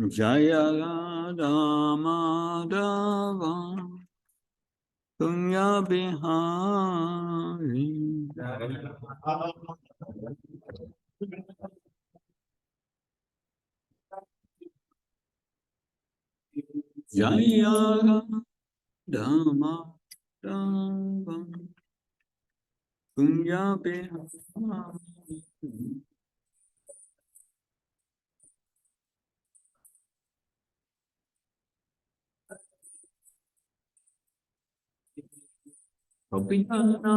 Jaya Ramadava Punya Bihari Jaya Ramadava Punya Bihari Gopinath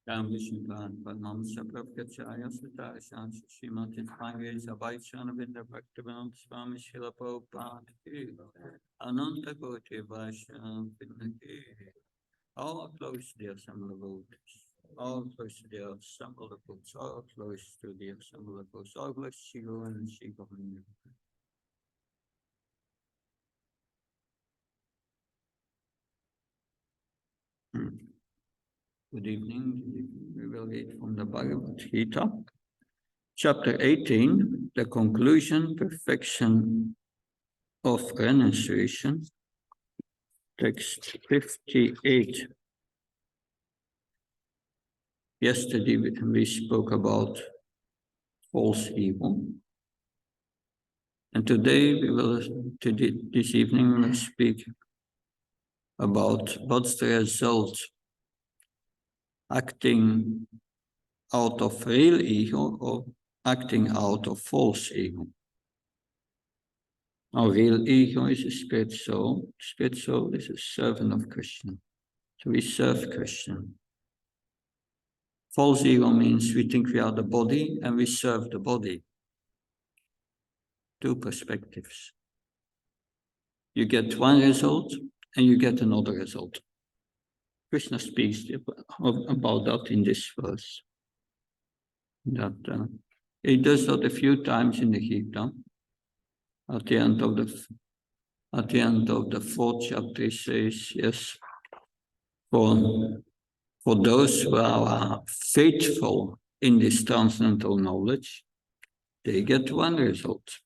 Ramvishinkan, Padmamushaprapkachaya Sudarshan, Shrimati Pange, Sabaishana Vinda Bhaktivam, Swami Shila Prabhupada, Ananta Koti Vaisham, Vinaki, all close to the assembly votes, all close to the assembly votes, all close to the assembly votes, all close to Shigo and Shigo. Good evening. We will read from the Bhagavad Gita, chapter 18, the conclusion, perfection of renunciation, text 58. Yesterday we spoke about false evil. And today this evening we will speak about what's the result, acting out of real ego or acting out of false ego. Our real ego is a spirit soul. Spirit soul is a servant of Krishna. So we serve Krishna. False ego means we think we are the body and we serve the body. Two perspectives. You get one result and you get another result. Krishna speaks about that in this verse. That he does that a few times in the Gita. At the end of the fourth chapter, he says, yes, for those who are faithful in this transcendental knowledge, they get one result.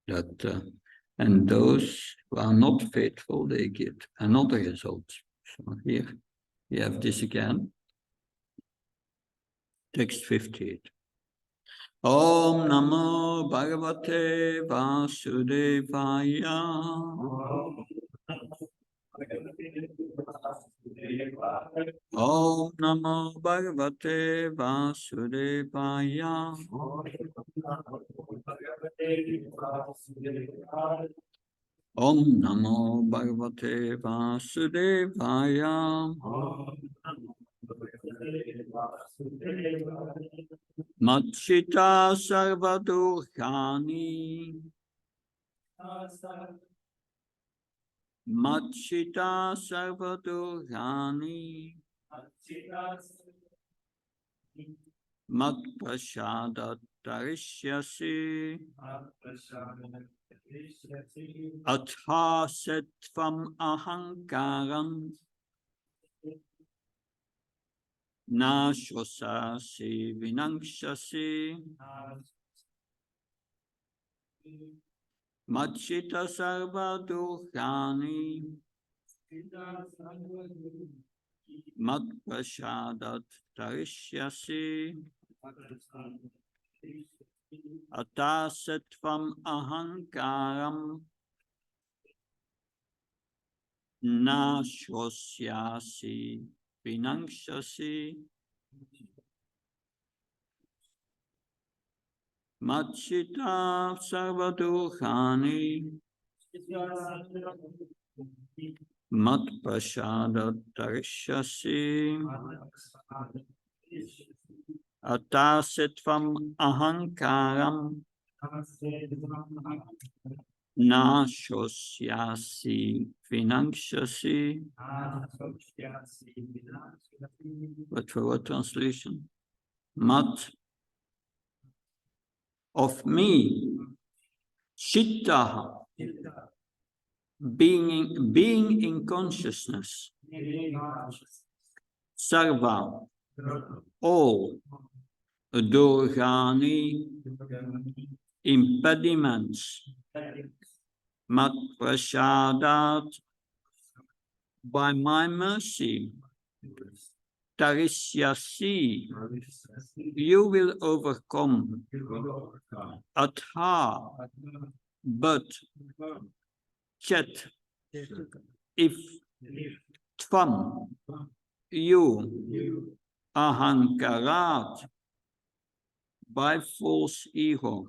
And those who are not faithful, they get another result. So here we have this again. Text 58. Om Namo Bhagavate Vasudevaya. Om Namo Bhagavate Vasudevaya. Om Namo Bhagavate Vasudevaya. Machita Sarvadurkhani. Machita Sarvadurkhani. Mat Prashadat Tarishyasi. Atha Setvam Ahankaram. Na Shosasi Vinangshasi. Machita Sarva Dukhani. Mat Prashadat Tarishyasi. Ata Setvam Ahankaram. Na Shosyasi Vinangshasi. Machita Sarvadukhani. Mat Prashadat Tarishyasi. Atasetvam Ahankaram. Na Shosyasi Vinangshasi. But for what translation? Mat of me, Chitta, being in consciousness, Sarva, all, Durgani, impediments, Mat Prashadat, by my mercy, Tarishyasi, you will overcome. Atha, but, Chet, if, Tvam, you, Ahankarat, by false ego,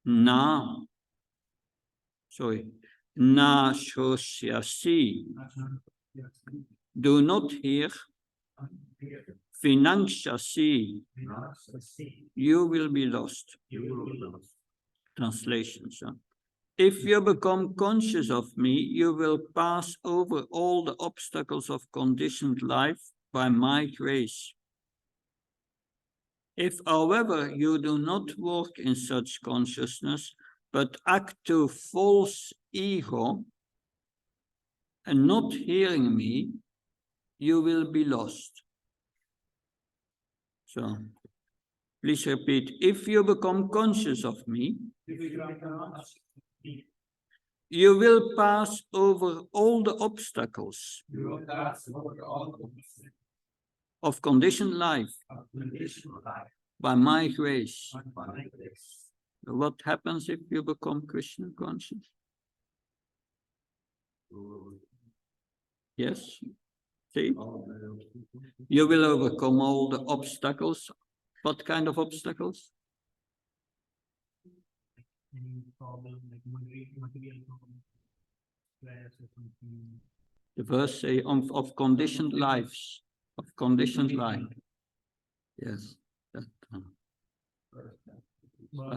Na Shosyasi, do not hear, Vinangshasi, you will be lost. Translation. If you become conscious of me, you will pass over all the obstacles of conditioned life by my grace. If, however, you do not work in such consciousness, but act to false ego and not hearing me, you will be lost. So, please repeat. If you become conscious of me, you will pass over all the obstacles of conditioned life by my grace. What happens if you become Krishna conscious? Yes? See? You will overcome all the obstacles. What kind of obstacles? Any problem, like material problem, stress or something. The verse say of conditioned lives, of conditioned life. Yes. That,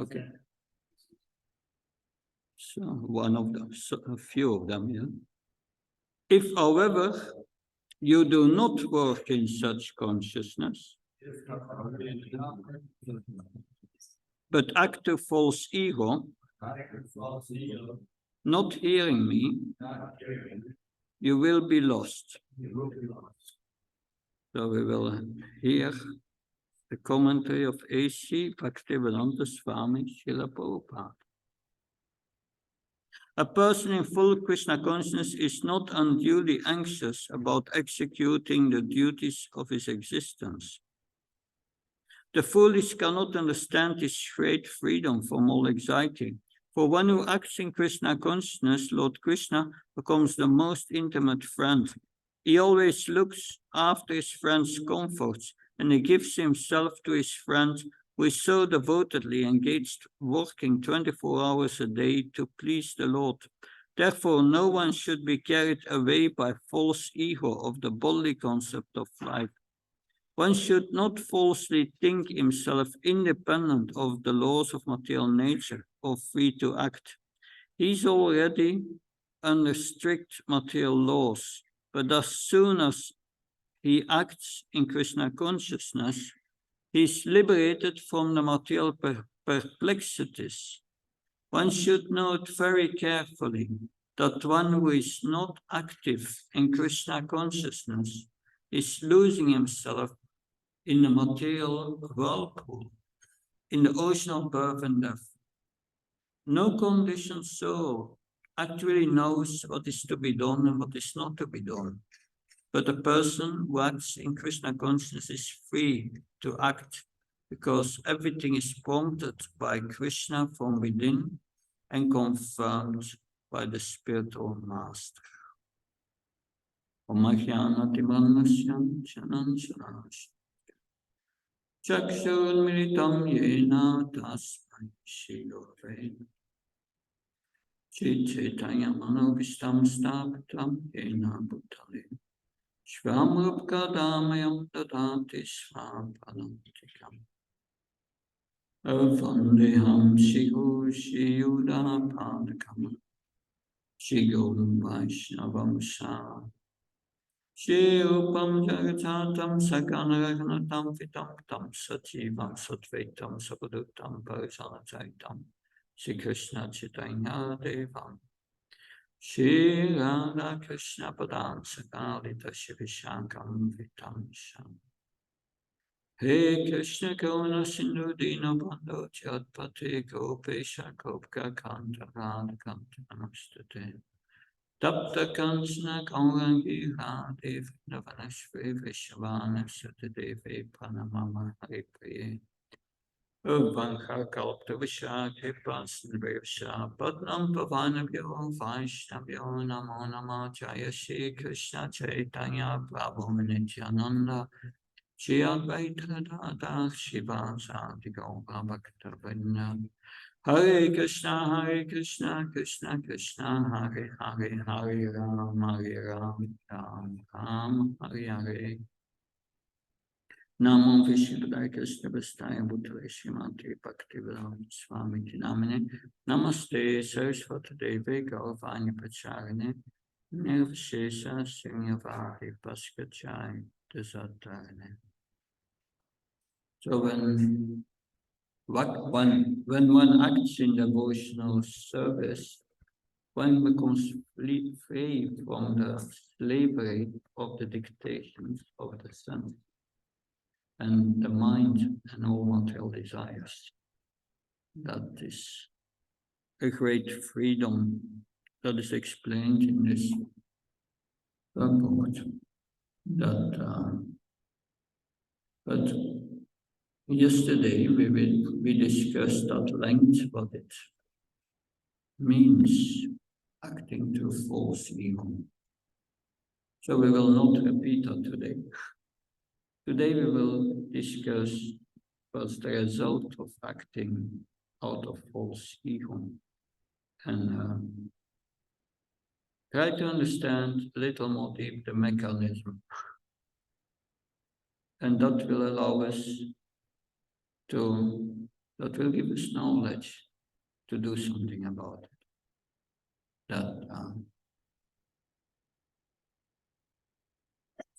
okay. So one of them, so a few of them, yeah. If, however, you do not work in such consciousness, but act to false ego, not hearing me, you will be lost. So we will hear the commentary of A.C. Bhaktivedanta Swami Srila Prabhupada. A person in full Krishna consciousness is not unduly anxious about executing the duties of his existence. The foolish cannot understand his great freedom from all anxiety. For one who acts in Krishna consciousness, Lord Krishna becomes the most intimate friend. He always looks after his friend's comforts, and he gives himself to his friend who is so devotedly engaged, working 24 hours a day to please the Lord. Therefore, no one should be carried away by false ego of the bodily concept of life. One should not falsely think himself independent of the laws of material nature or free to act. He is already under strict material laws, but as soon as he acts in Krishna consciousness, he is liberated from the material perplexities. One should note very carefully that one who is not active in Krishna consciousness is losing himself in the material whirlpool, in the ocean of birth and death. No conditioned soul actually knows what is to be done and what is not to be done. But a person who acts in Krishna consciousness is free to act because everything is prompted by Krishna from within and confirmed by the spiritual master. Chakshurmilitam yena tasmai shri Chaitanya Manobishtam Stapitam Yena Bhutale Shvamrupkadamayam Dadati Svapadantikam Vandeham Shigu Shiyudana Padakam Shigum Vaishnavam Sa Shirupam Jagatatam Sakanaraganatam Vitam Tam Sativam Satvetam Sapadutam Parisanataitam Shri Krishna Chaitanya Devam Shri Radha Krishna Padam Sakalita Shivishankam Vitam Sham He Krishna Karuna Sindhu Dina Bandhu Chatpati Gopesha Gopka Kanta Radha Kanta Namastate Tapta Kanchana Kaurangi Radhe Vindavanashve Vishavana Satadevi Pranamama Hari Priye Vanha Kalpta Vishakhe Pasanvesha Padnam Pavanabhyo Vaishnavyo Namo Nama Jaya Shri Krishna Chaitanya Prabhu Nityananda Shri Advaita Gadadhar Shivasadi Gaura Bhakta Hare Krishna, Krishna Krishna, Hare Hare, Hare Ram, Ram Ram, Hare Hare. Namo Vishnupadaya Krishna Vastaya Bhutale Srimati Bhaktivedanta Swami Namine Namaste Saraswati Devi Gauravani Pacharine Nirvashesha Srinyavadi Paskachai Desatarine. So when one acts in devotional service, one becomes free from the slavery of the dictations of the sense and the mind and all material desires. That is a great freedom that is explained in this report. But yesterday we discussed at length what it means acting to false ego. So we will not repeat that today. Today we will discuss what's the result of acting out of false ego and try to understand a little more deep the mechanism. And that will allow us that will give us knowledge to do something about it.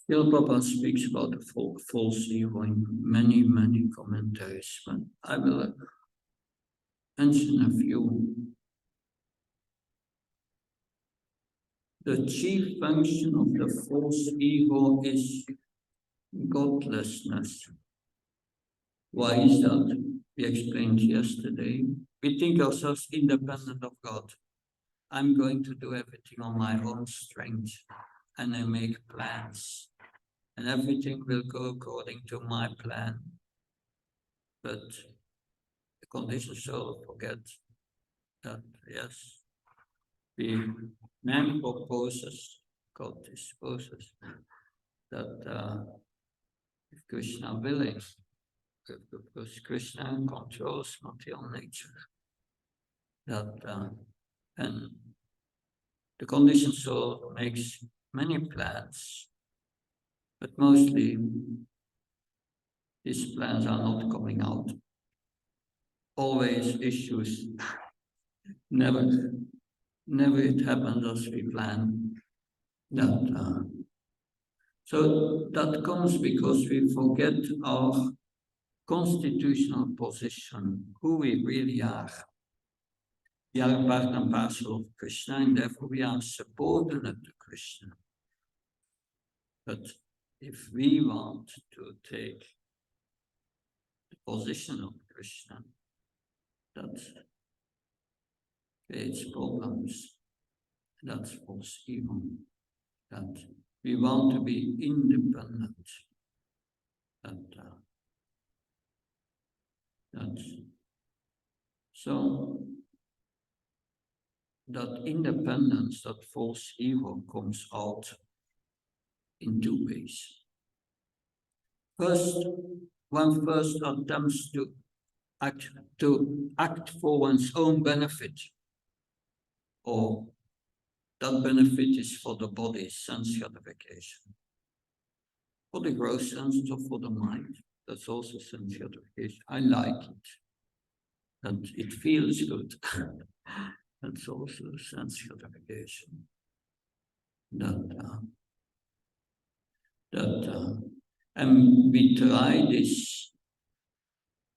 Prabhupada speaks about the false ego in many commentaries, but I will mention a few. The chief function of the false ego is godlessness. Why is that? We explained yesterday. We think ourselves independent of God. I'm going to do everything on my own strength, and I make plans, and everything will go according to my plan. But the conditioned soul forgets that, yes, man proposes, God disposes, that if Krishna willing, because Krishna controls material nature, and the conditioned soul makes many plans, but mostly these plans are not coming out. Always issues. Never it happens as we plan. So that comes because we forget our constitutional position, who we really are. We are part and parcel of Krishna, and therefore we are subordinate to Krishna. But if we want to take the position of Krishna, that creates problems. That's false ego. That we want to be independent. So that independence, that false ego comes out in two ways. First, one first attempts to act for one's own benefit, or that benefit is for the body's sense gratification. For the gross sense or for the mind, that's also sense gratification. I like it, and it feels good. That's also sense gratification. And we try this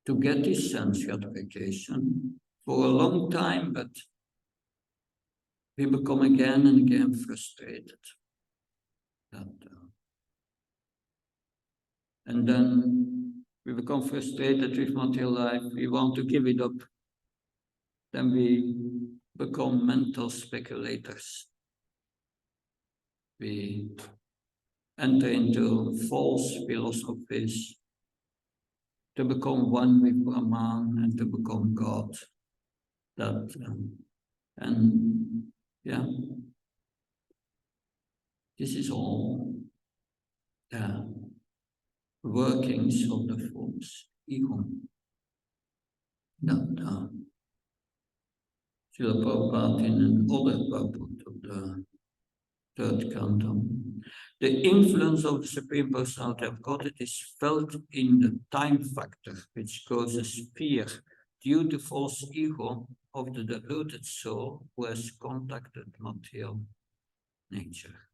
to get this sense gratification for a long time, but we become again and again frustrated. And then we become frustrated with material life. We want to give it up. Then we become mental speculators. We enter into false philosophies to become one with Brahman and to become God. This is all workings of the false ego. Srila Prabhupada in another purport of the third canto. The influence of the Supreme Personality of Godhead is felt in the time factor, which causes fear due to false ego of the deluded soul who has contacted material nature.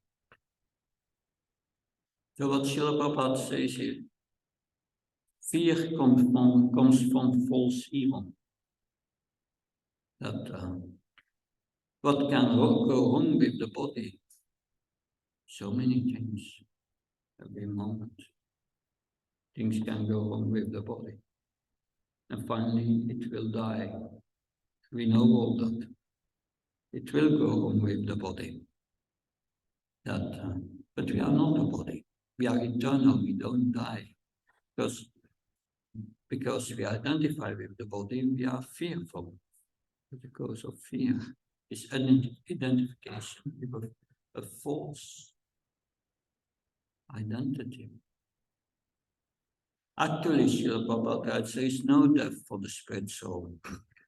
So what Srila Prabhupada says here, fear comes from false ego. What can go wrong with the body? So many things. Every moment, things can go wrong with the body. And finally, it will die. We know all that. It will go wrong with the body. But we are not a body. We are eternal. We don't die. Because we identify with the body, we are fearful. Because of fear, is identification with a false identity. Actually, Srila Prabhupada says there is no death for the spirit soul,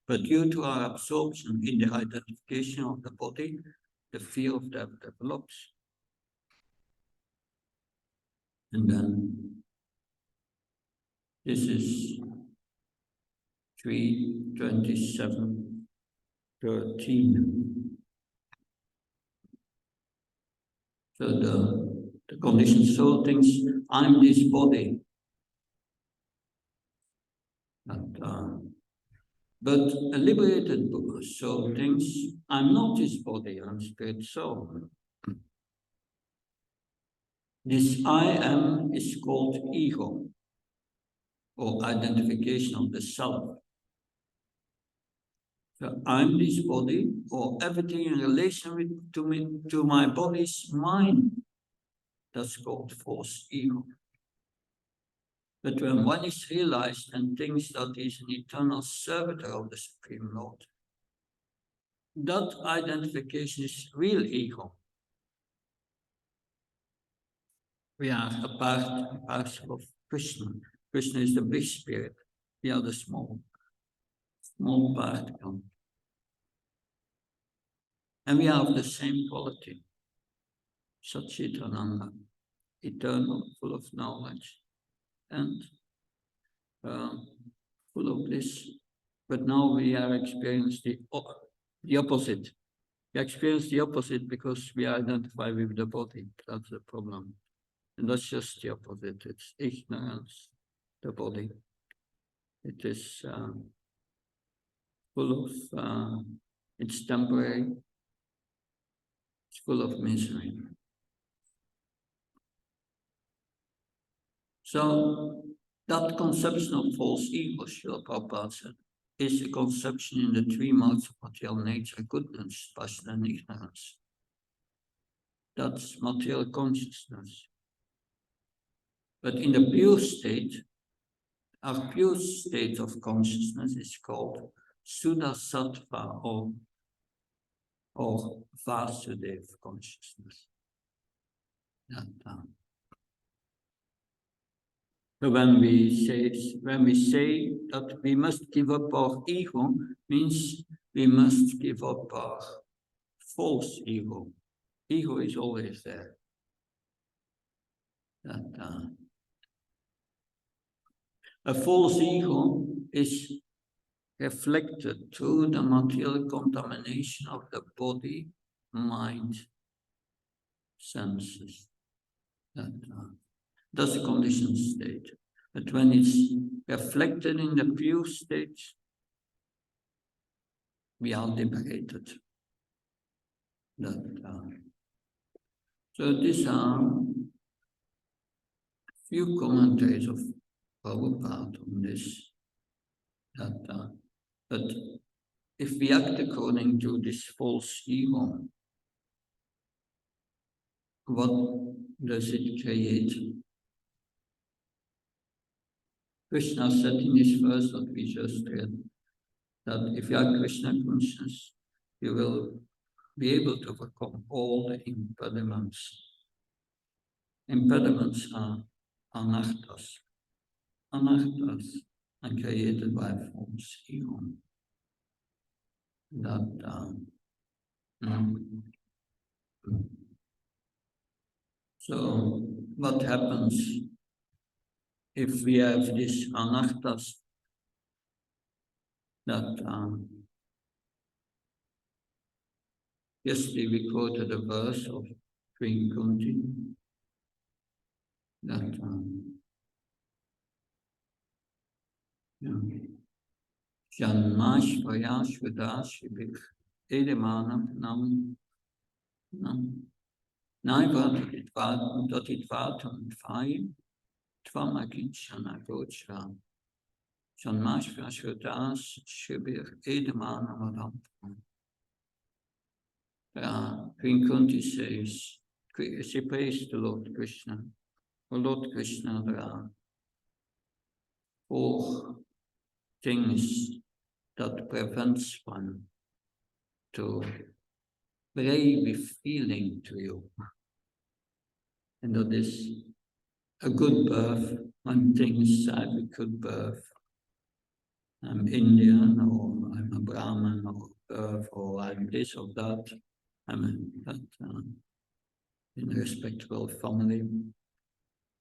but due to our absorption in the identification of the body, the fear of death develops. And then this is 3:27:13. So the conditioned soul thinks, I'm this body. But a liberated soul thinks, I'm not this body, I'm spirit soul. This I am is called ego, or identification of the self. So I'm this body, or everything in relation to my body is mine. That's called false ego. But when one is realized and thinks that he is an eternal servitor of the Supreme Lord, that identification is real ego. We are a parcel of Krishna. Krishna is the big spirit. We are the small particle. And we have the same quality. Satchitananda, eternal, full of knowledge, and full of bliss. But now we are experiencing the opposite. We experience the opposite because we identify with the body. That's the problem. And that's just the opposite. It's ignorance, the body. It is full of, it's temporary, it's full of misery. So that conception of false ego, Srila Prabhupada said, is a conception in the three modes of material nature, goodness, passion, and ignorance. That's material consciousness. But in the pure state, our pure state of consciousness is called Suddha Sattva or Vasudeva consciousness. So when we say that we must give up our ego, means we must give up our false ego. Ego is always there. A false ego is reflected through the material contamination of the body, mind, senses. That's a conditioned state. But when it's reflected in the pure state, we are liberated. So these are few commentaries of Prabhupada on this. But if we act according to this false ego, what does it create? Krishna said in his verse that we just read, that if you are Krishna conscious, you will be able to overcome all the impediments. Impediments are anarthas. Anarthas are created by false ego. So what happens if we have this anarthas that yesterday we quoted a verse of Queen Kunti that Janmashvaya Shvadashvik Edemanam nam naiva dotitvatum fai tvamakinchana gocha Shanmash Vashvadas Shibir Edemanam Queen Kunti says, she prays to Lord Krishna. Oh Lord Krishna, there are 4 things that prevents one to pray with feeling to you. And that is a good birth. One thing is I have a good birth. I'm Indian, or I'm a Brahmin, or birth, or I'm this or that. I'm in a respectable family.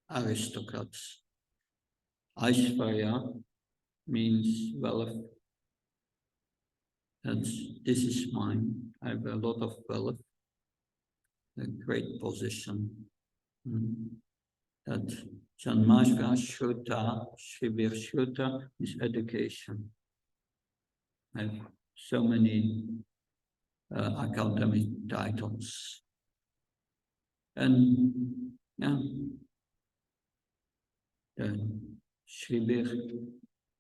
Aristocrats. Aishvarya means wealth. This is mine. I have a lot of wealth, a great position. That Janmashka Shuddha, Shivir Shuddha is education. I have so many academic titles. And yeah, Shivir,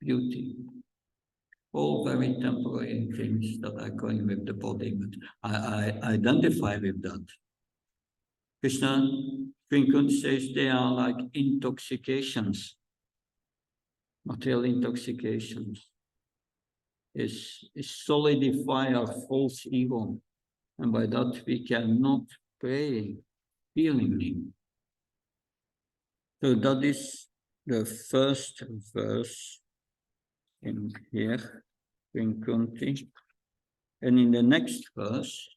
beauty. All very temporary things that are going with the body, but I identify with that. Krishna, Queen says they are like intoxications, material intoxications. Is solidify our false ego, and by that we cannot pray feelingly. So that is the first verse in here, in Kunti. And in the next verse,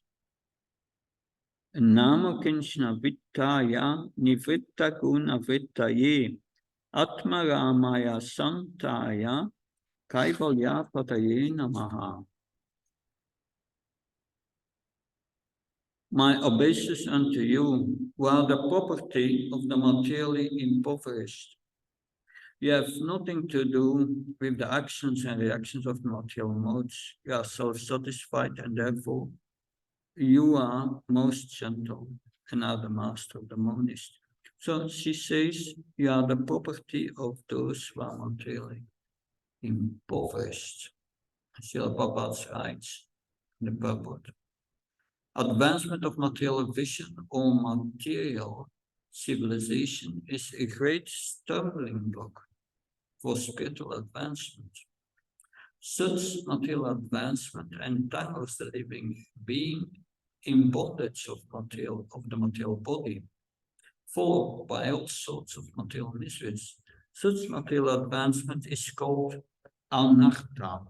Nama Kinshna Vittaya Nivritta Guna Vittaye Atma Ramaya Santaya Kaivalya Pataye Namaha. My obeisance unto you, who are the property of the materially impoverished. You have nothing to do with the actions and reactions of the material modes. You are self-satisfied, and therefore you are most gentle and are the master of the monist. So she says, you are the property of those who are materially impoverished. Srila Prabhupada writes in the purport. Advancement of material vision or material civilization is a great stumbling block for spiritual advancement. Such material advancement entangles the living being in bondage of the material body, followed by all sorts of material miseries. Such material advancement is called anartha.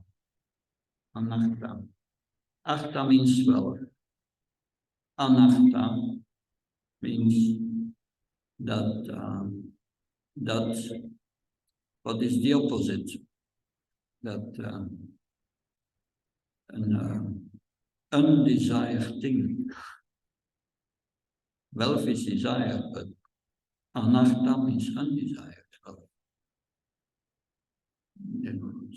Anartha. Artha means wealth. Anartha means that what is the opposite? That an undesired thing. Wealth is desired, but anartha means undesired wealth.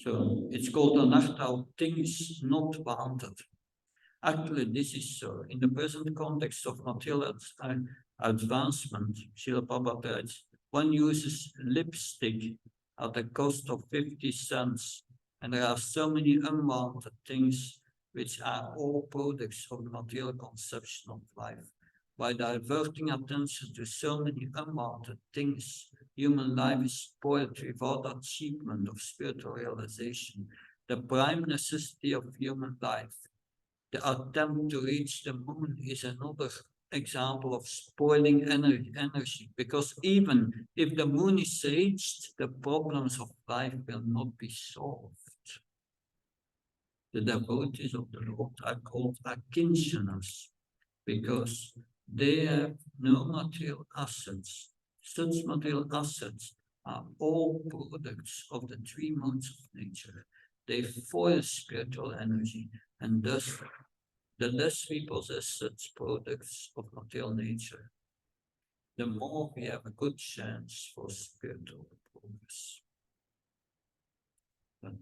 So it's called anartha, things not wanted. Actually, this is so. In the present context of material advancement, Srila Prabhupada writes, one uses lipstick at the cost of 50 cents, and there are so many unwanted things which are all products of the material conception of life. By diverting attention to so many unwanted things, human life is spoiled without achievement of spiritual realization. The prime necessity of human life, the attempt to reach the moon, is another example of spoiling energy, because even if the moon is reached, the problems of life will not be solved. The devotees of the Lord are called akinshanas because they have no material assets. Such material assets are all products of the 3 modes of nature. They foil spiritual energy, and thus the less we possess such products of material nature, the more we have a good chance for spiritual progress. But,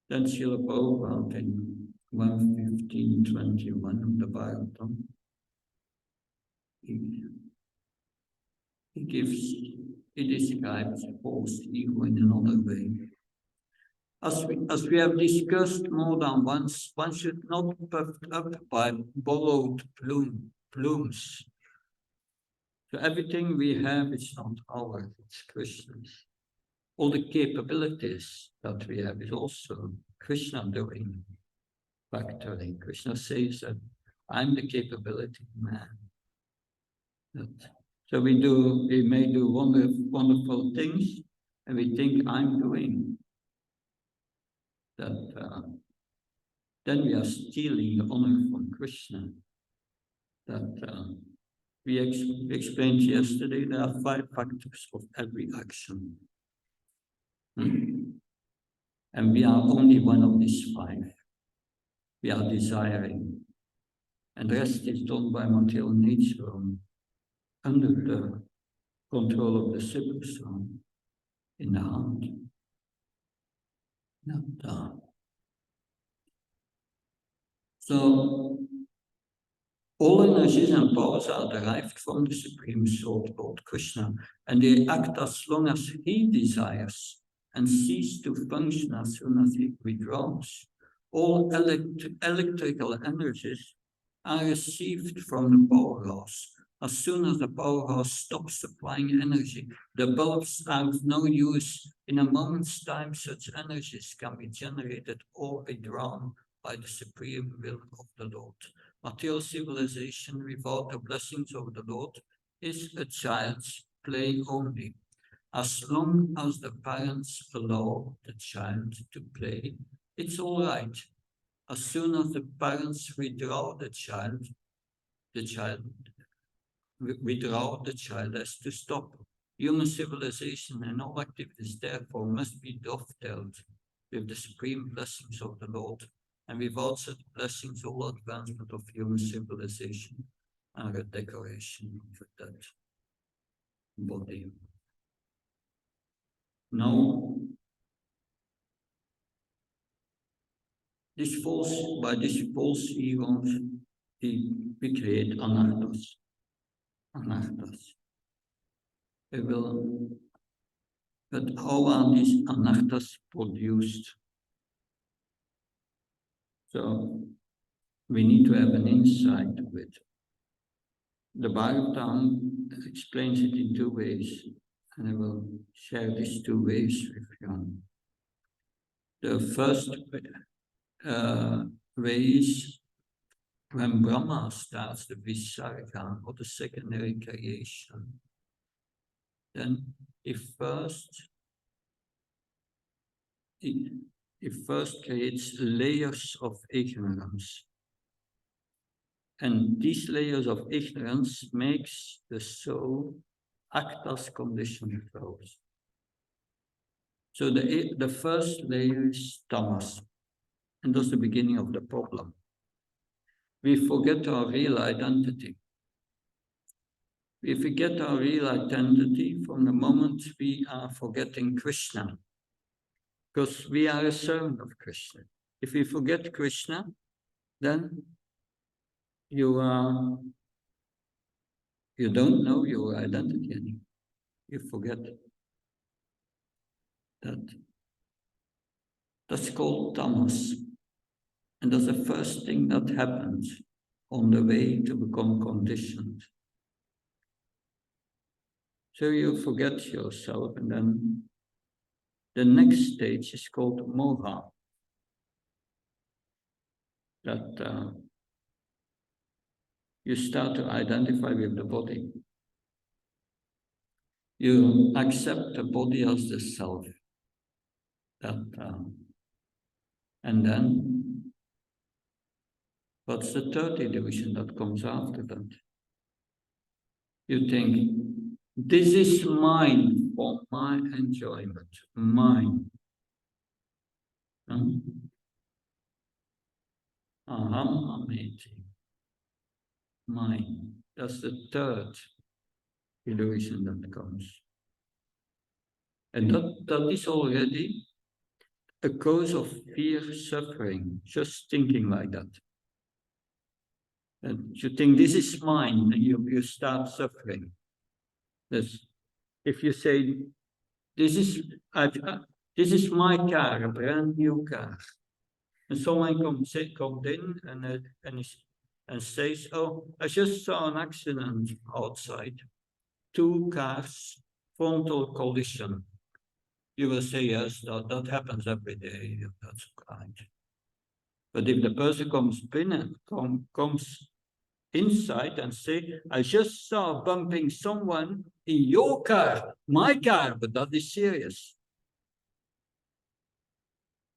then Srila Prabhupada in 1:15:21 of the Bible. He describes false ego in another way. As we have discussed more than once, one should not be puffed up by borrowed plumes. So everything we have is not ours, it's Krishna's. All the capabilities that we have is also Krishna doing, factoring. Krishna says that I'm the capability man. So we may do wonderful things, and we think I'm doing that. Then we are stealing the honor from Krishna. That we explained yesterday. There are 5 factors of every action, and we are only one of these 5. We are desiring, and the rest is done by material nature under the control of the supersoul in the heart. So all energies and powers are derived from the Supreme Soul called Krishna, and they act as long as he desires and cease to function as soon as he withdraws. All electrical energies are received from the powerhouse. As soon as the powerhouse stops supplying energy, the bulbs are of no use. In a moment's time, such energies can be generated or withdrawn by the supreme will of the Lord. Material civilization without the blessings of the Lord is a child's play only. As long as the parents allow the child to play, it's all right. As soon as the parents withdraw the child has to stop. Human civilization and all activities therefore must be dovetailed with the supreme blessings of the Lord, and without such blessings, all advancement of human civilization are a decoration of that body. Now, by this false ego, we create anarthas. But how are these anarthas produced? So we need to have an insight to it. The Bhagavatam explains it in 2 ways, and I will share these 2 ways with you. The first way is when Brahma starts the Visarga, or the secondary creation. Then he first creates layers of ignorance. And these layers of ignorance makes the soul act as conditioned flows. So the first layer is tamas, and that's the beginning of the problem. We forget our real identity. We forget our real identity from the moment we are forgetting Krishna, because we are a servant of Krishna. If we forget Krishna, then you don't know your identity anymore. You forget that. That's called tamas. And that's the first thing that happens on the way to become conditioned. So you forget yourself, and then the next stage is called moha. That you start to identify with the body. You accept the body as the self. And then, what's the third illusion that comes after that? You think, this is mine for my enjoyment, mine. Aham ameti, mine. That's the third illusion that comes. And that is already a cause of fear, suffering, just thinking like that. And you think this is mine, and you start suffering. This, if you say, this is my car, a brand new car, and someone comes in and says, "Oh, I just saw an accident outside. 2 cars, frontal collision." You will say, yes, that happens every day. That's kind. But if the person comes comes inside and say, "I just saw bumping someone in your car, my car," but that is serious,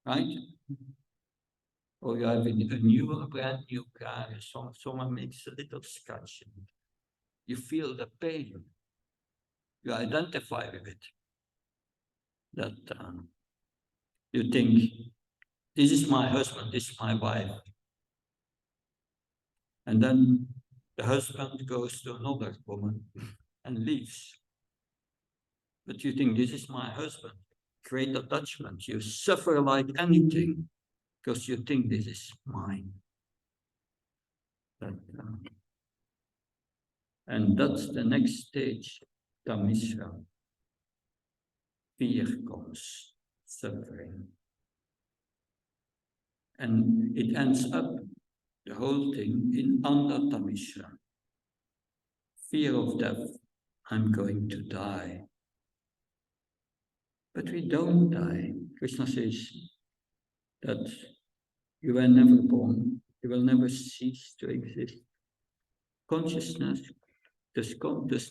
right? Or you have a brand new car, and someone makes a little scratch in it. You feel the pain. You identify with it. That you think, this is my husband, this is my wife. And then the husband goes to another woman and leaves. But you think, this is my husband. Great attachment. You suffer like anything because you think this is mine. And that's the next stage, Tamishra. Fear comes, suffering. And it ends up, the whole thing, in Tamishra. Fear of death. I'm going to die. But we don't die. Krishna says that you were never born, you will never cease to exist. Consciousness does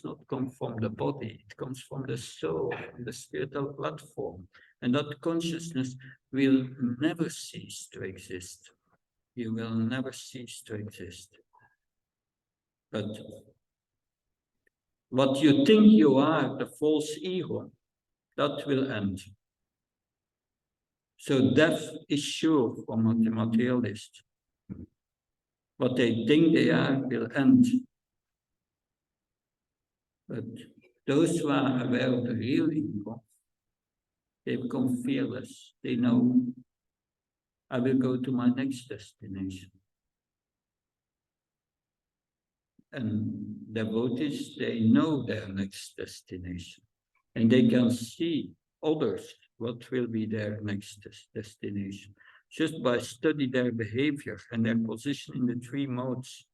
not come from the body, it comes from the soul, from the spiritual platform. And that consciousness will never cease to exist. You will never cease to exist. But what you think you are, the false ego, that will end. So death is sure for the materialist. What they think they are will end. But those who are aware of the real ego, they become fearless. They know, I will go to my next destination. And devotees, they know their next destination. And they can see others what will be their next destination. Just by studying their behavior and their position in the 3 modes.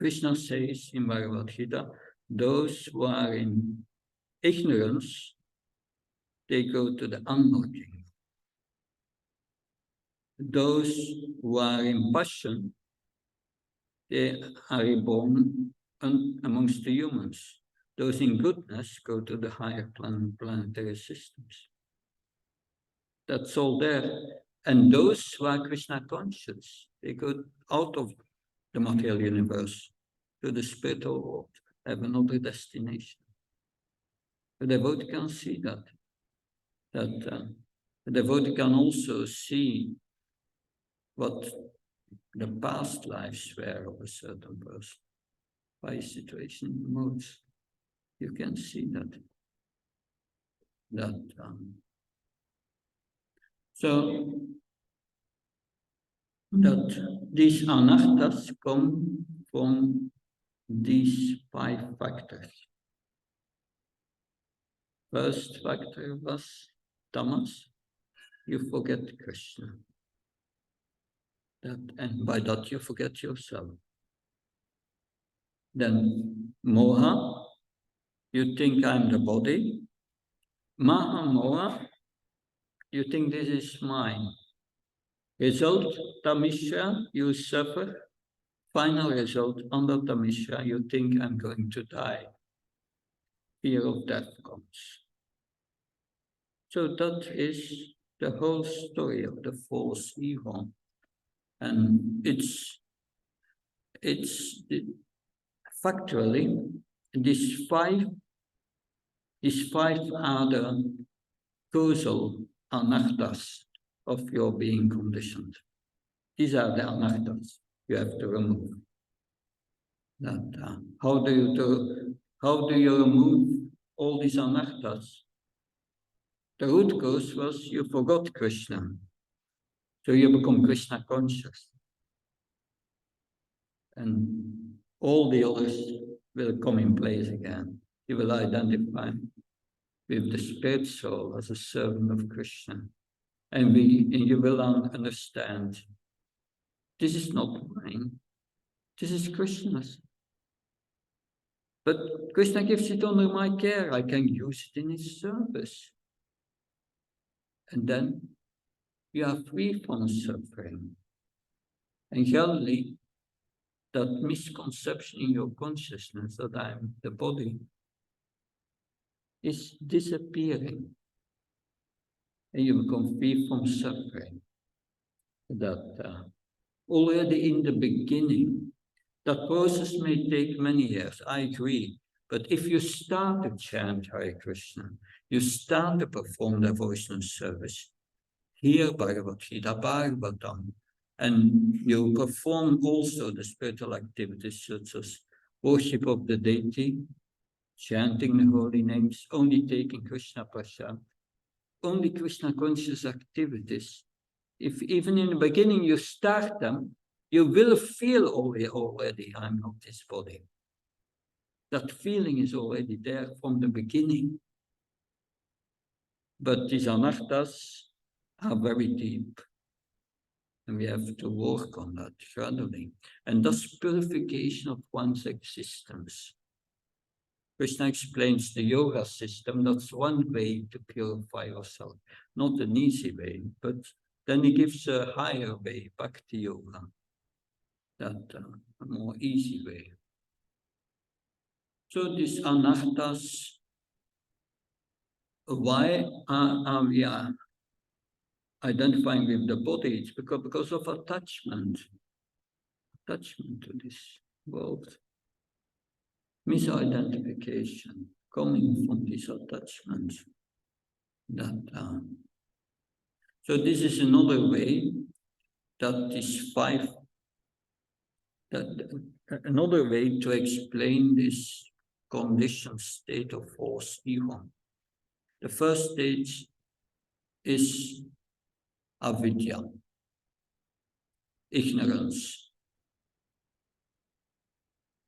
Krishna says in Bhagavad Gita, those who are in ignorance, they go to the unlocking. Those who are in passion, they are reborn amongst the humans. Those in goodness go to the higher planetary systems. That's all there. And those who are Krishna conscious, they go out of the material universe to the spiritual world, have another destination. The devotee can see that. The devotee can also see what the past lives were of a certain person by a situation in the modes. You can see that. So that these anarthas come from these 5 factors. First factor was tamas, you forget Krishna. And by that you forget yourself. Then moha, you think I'm the body. Maha moha, you think this is mine. Result, tamishra, you suffer. Final result, under tamishra, you think I'm going to die. Fear of death comes. So that is the whole story of the false ego. And it's factually, these five are the causal anarthas of your being conditioned. These are the anarthas you have to remove. How do you remove all these anarthas? The root cause was you forgot Krishna. So you become Krishna conscious. And all the others will come in place again. You will identify with the spirit soul as a servant of Krishna. And you will understand, this is not mine, this is Krishna's. But Krishna gives it under my care, I can use it in his service. And then you are free from suffering. And generally, that misconception in your consciousness that I'm the body is disappearing. And you become free from suffering. That already in the beginning, that process may take many years, I agree. But if you start to chant Hare Krishna, you start to perform devotional service, hear Bhagavad Gita, Bhagavatam, and you perform also the spiritual activities such as worship of the deity, chanting the holy names, only taking Krishna Prasad, only Krishna conscious activities. If even in the beginning you start them, you will feel already, I'm not this body. That feeling is already there from the beginning. But these anarthas are very deep. And we have to work on that gradually. And that's purification of one's existence. Krishna explains the yoga system. That's one way to purify yourself. Not an easy way, but then he gives a higher way, bhakti yoga. That a more easy way. So these anarthas, why are we identifying with the body? It's because of attachment to this world. Misidentification coming from this attachment. So this is another way that these five, another way to explain this conditioned state of false ego. The first stage is avidya, ignorance.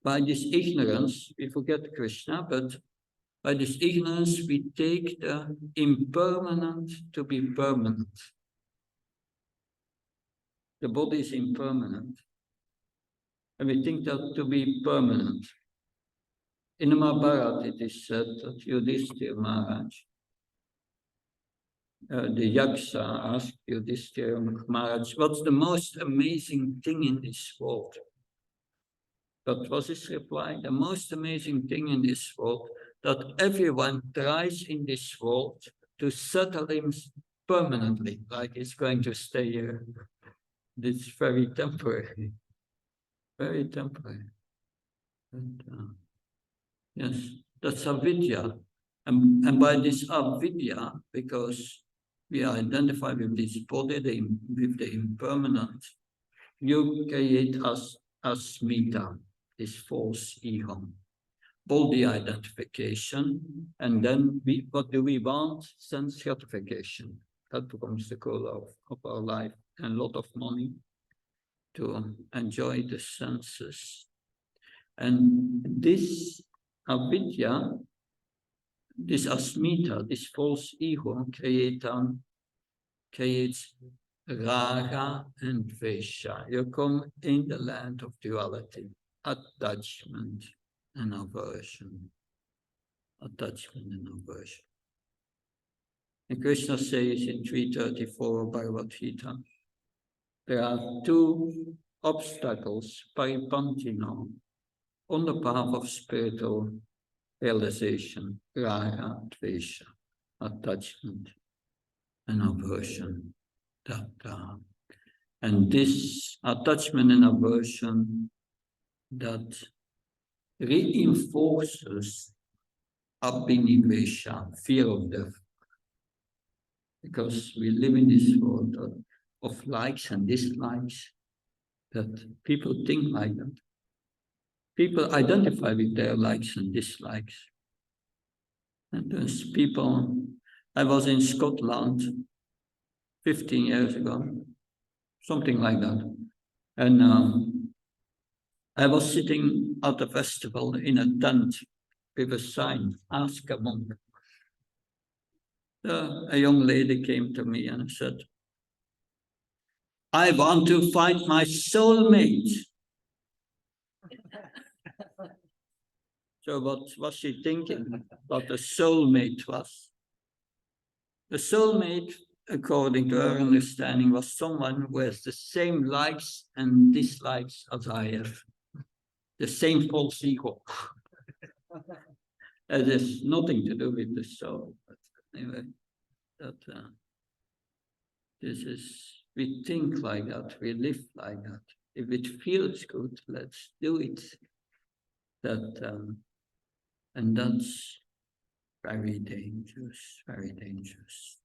By this ignorance, we forget Krishna, but by this ignorance, we take the impermanent to be permanent. The body is impermanent. And we think that to be permanent. In the Mahabharata, it is said that Yudhishthira Maharaj, the Yaksha asked Yudhishthira Maharaj, what's the most amazing thing in this world? That was his reply. The most amazing thing in this world, that everyone tries in this world to settle him permanently, like he's going to stay here. It's very temporary. Very temporary. And, yes, that's avidya. And by this avidya, because we are identified with this body, with the impermanent, you create asmita, this false ego, body identification, and then what do we want? Sense gratification. That becomes the goal of our life, and a lot of money to enjoy the senses. And this avidya, this asmita, this false ego, creates raga and dvesha. You come in the land of duality, attachment and aversion. Attachment and aversion. And Krishna says in 334 of Bhagavad Gita, there are two obstacles, paripantino, on the path of spiritual realization, raga, dvesha, attachment and aversion. And this attachment and aversion that reinforces abhinivesha, fear of death. Because we live in this world of likes and dislikes, that people think like that. People identify with their likes and dislikes. And those people I was in Scotland 15 years ago, something like that. And I was sitting at a festival in a tent with a sign, ask a monk. A young lady came to me and said, I want to find my soulmate. So what was she thinking? What a soulmate was? A soulmate, according to her understanding, was someone who has the same likes and dislikes as I have. The same false ego. It has nothing to do with the soul. But anyway, this is, we think like that, we live like that. If it feels good, let's do it. And that's very dangerous, very dangerous.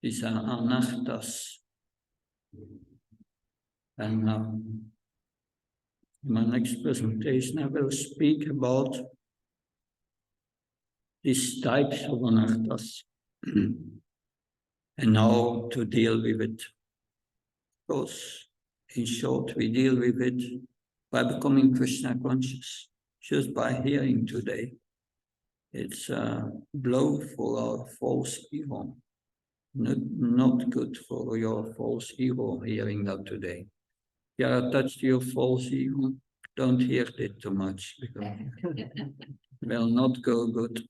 These are anarthas. And in my next presentation, I will speak about these types of anarthas and how to deal with it. Because, in short, we deal with it by becoming Krishna conscious, just by hearing today. It's a blow for our false ego. Not good for your false ego hearing that today. If you are attached to your false ego, don't hear it too much because it will not go good.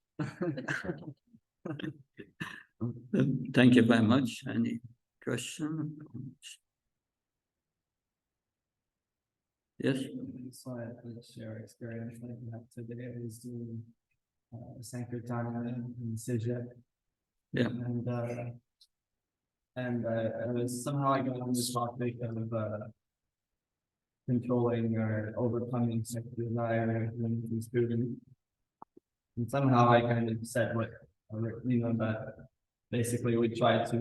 Thank you very much. Any question? Yes? So I could share experience that I had today. I was doing Sankirtan in Sijat. Yeah. And I was somehow I got on this topic of controlling or overcoming sexual desire in students. And somehow I kind of said what, that basically we try to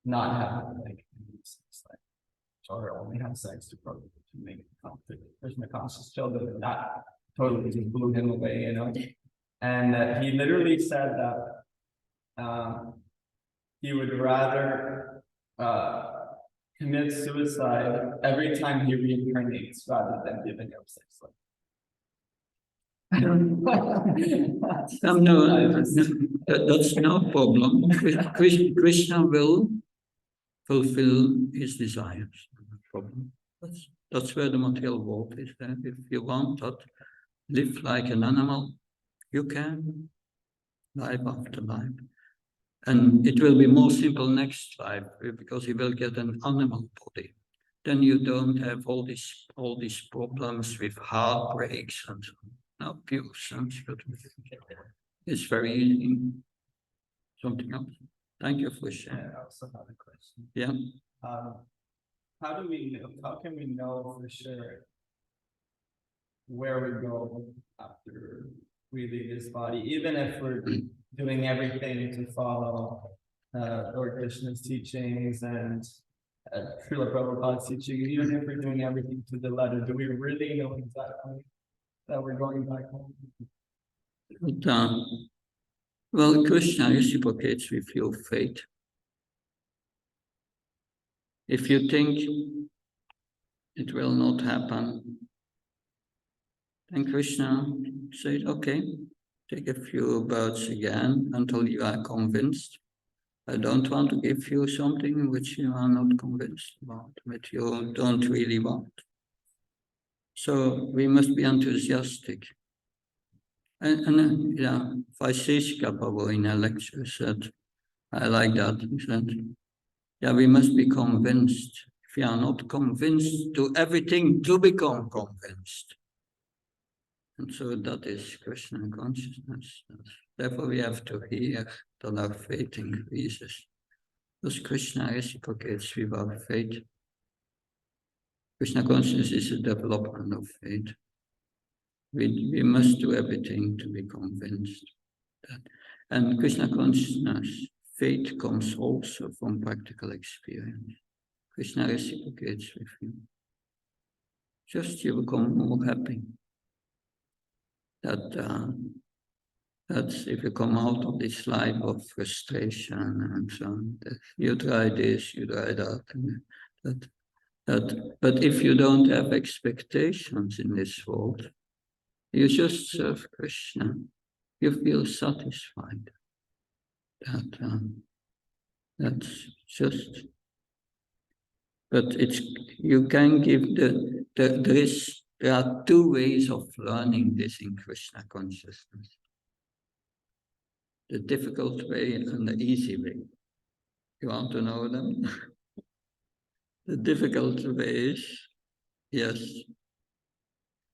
not have sex, or only have sex to make Krishna conscious children. And that totally just blew him away, And he literally said that he would rather commit suicide every time he reincarnates rather than giving up sex life. No, that's no problem. Krishna will fulfill his desires. No problem. That's where the material world is there. If you want that, live like an animal, you can, life after life. And it will be more simple next life because you will get an animal body. Then you don't have all these problems with heartbreaks and abuse and stuff. It's very easy. Something else. Thank you for sharing. I also have a question. Yeah. How can we know for sure where we go after we leave this body, even if we're doing everything to follow Lord Krishna's teachings and Srila Prabhupada's teaching, even if we're doing everything to the letter, do we really know exactly that we're going back home? But, well, Krishna reciprocates with your fate. If you think it will not happen, then Krishna said, okay, take a few births again until you are convinced. I don't want to give you something which you are not convinced about, which you don't really want. So we must be enthusiastic. And yeah, Vaisheshika Prabhu in a lecture said, I like that. He said, yeah, we must be convinced. If we are not convinced, do everything to become convinced. And so that is Krishna consciousness. Therefore, we have to hear that our faith increases. Because Krishna reciprocates with our faith. Krishna consciousness is a development of faith. We must do everything to be convinced. And Krishna consciousness, faith comes also from practical experience. Krishna reciprocates with you. Just you become more happy that That's if you come out of this life of frustration and so on. You try this, you try that, and but if you don't have expectations in this world, you just serve Krishna. You feel satisfied. That's just. But it's you can give there are two ways of learning this in Krishna consciousness. The difficult way and the easy way. You want to know them? The difficult way is, yes,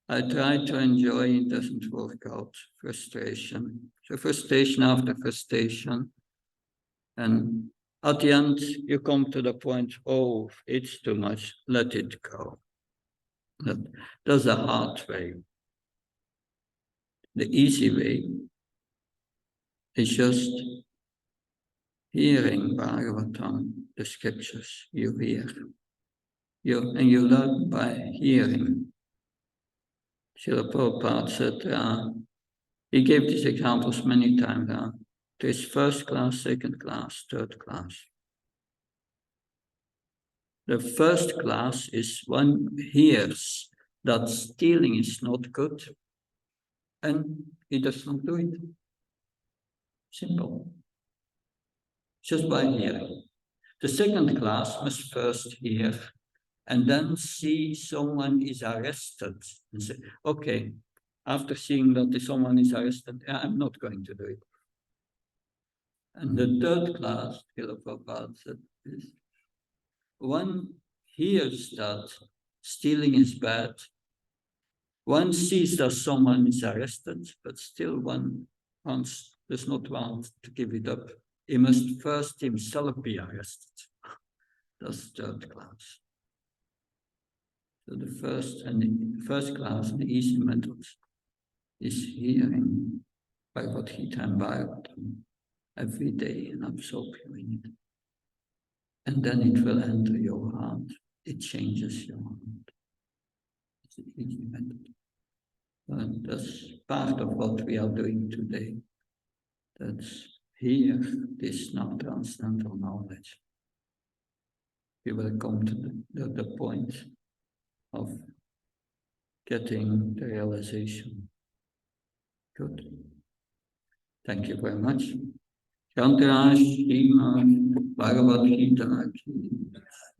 I try to enjoy, it doesn't work out, frustration. So frustration after frustration. And at the end, you come to the point, oh, it's too much, let it go. That's a hard way. The easy way is just hearing Bhagavatam, the scriptures you hear. And you learn by hearing. Srila Prabhupada said, he gave these examples many times. There's first class, second class, third class. The first class is one hears that stealing is not good, and he does not do it. Simple. Just by hearing. The second class must first hear and then see someone is arrested and say, okay, after seeing that someone is arrested, I'm not going to do it. And the third class, Srila Prabhupada said, is one hears that stealing is bad. One sees that someone is arrested, but still one does not want to give it up. He must first himself be arrested. That's third class. So the first class, the easy method, is hearing Bhagavad Gita and Bhagavatam every day and absorb you in it. And then it will enter your heart. It changes your heart. It's an easy method. And that's part of what we are doing today. That's here, this non-transcendental knowledge. We will come to the point of getting the realization. Good. Thank you very much. Shantara Srimad Bhagavad Gita ki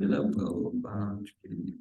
Srila Prabhupada ki